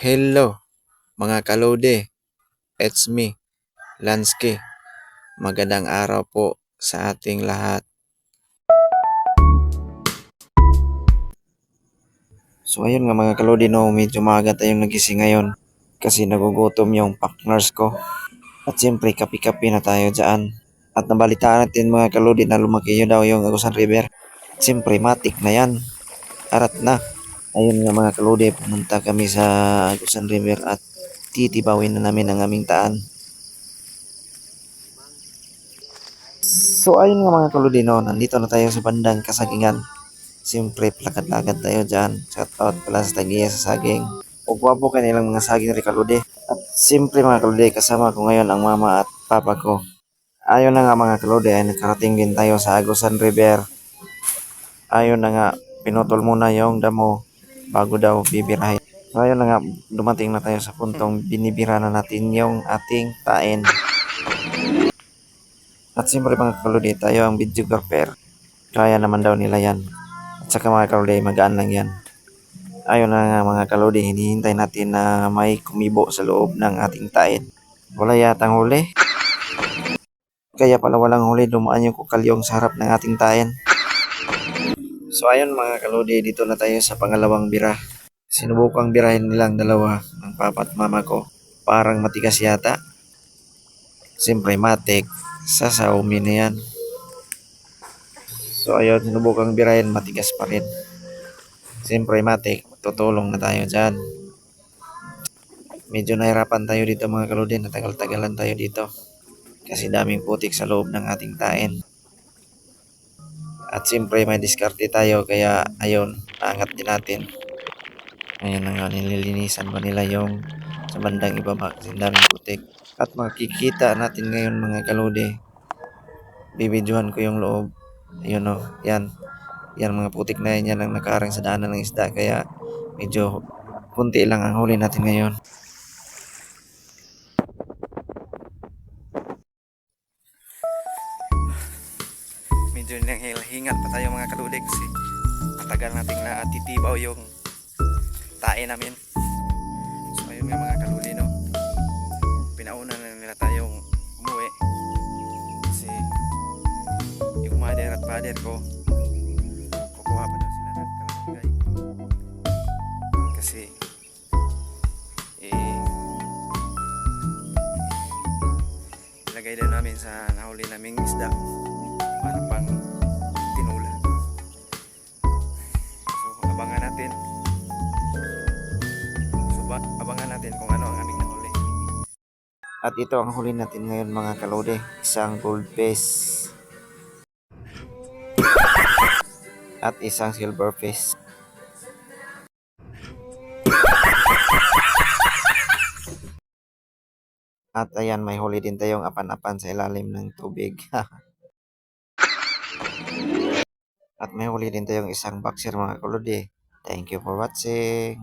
Hello mga kalode, it's me, Lansky. Magandang araw po sa ating lahat. So ayun nga mga kalode, no, medyo maaga tayong nagising ngayon kasi nagugutom yung partners ko. At siyempre kapi-kapi na tayo dyan. At nabalitaan natin mga kalode na lumaki yun daw yung Agusan River. Siyempre matik na yan, arat na. Ayun nga mga kalode, pumunta kami sa Agusan River at titibawin na namin ang aming taan. So ayun nga mga kaludino, nandito na tayo sa bandang Kasagingan. Siyempre, plakad-lakad tayo dyan. Shout out pala sa tagiya sa saging. O gwapo kanilang mga saging rin kalude. At siyempre mga kalude, kasama ko ngayon ang mama at papa ko. Ayun na nga mga kalude, ay nakarating din tayo sa Agusan River. Ayun na nga, pinutol muna yung damo bago daw bibirahin. So ayun na nga, dumating na tayo sa puntong binibira na natin yung ating tain. At siyempre mga kaludi, tayo ang videographer. Kaya naman daw nila yan. At saka mga kaludi, magaan lang yan. Ayun na nga mga kaludi, hinihintay natin na may kumibo sa loob ng ating tain. Wala yatang huli. Kaya pala walang huli, dumaan yung kukalyong sa harap ng ating tain. So ayun mga kaludi, dito na tayo sa pangalawang bira. Sinubukang birahin nilang dalawa, ang papa at mama ko. Parang matigas yata. Siyempre matik, sasaumin na yan. So ayun, sinubukang birahin, matigas pa rin. Siyempre matik, tutulong na tayo dyan. Medyo nahirapan tayo dito mga kaludin, natagal-tagalan tayo dito. Kasi daming putik sa loob ng ating tain. At siyempre may diskarte tayo, kaya ayun, naangat din natin. Ayun na nga, nililinisan pa nila yung sa bandang ibaba kasi daming putik. At makikita natin ngayon mga kalude, bibidyohan ko yung loob. Ayun o, yan. Yan mga putik na yan ang nakaarang sa daanan ng isda, kaya medyo kunti lang ang huli natin ngayon. Medyo hingat pa tayo mga kalude kasi matagal nating natitibaw yung tae namin. So ayun nga mga kalude, no, pinauna na nila tayong umuwi kasi yung mother at father ko kukuha pa daw sila ng kalunggay kasi ilagay daw namin sa nahuli naming isda para pang tinula. So abangan natin. So abangan natin kung ano ang aming nahuli. At ito ang huli natin ngayon mga kalode, isang goldfish at isang silverfish. At ayan, may huli din tayong apan-apan sa ilalim ng tubig. At may huli din tayong isang boxer mga kalode. Thank you for watching.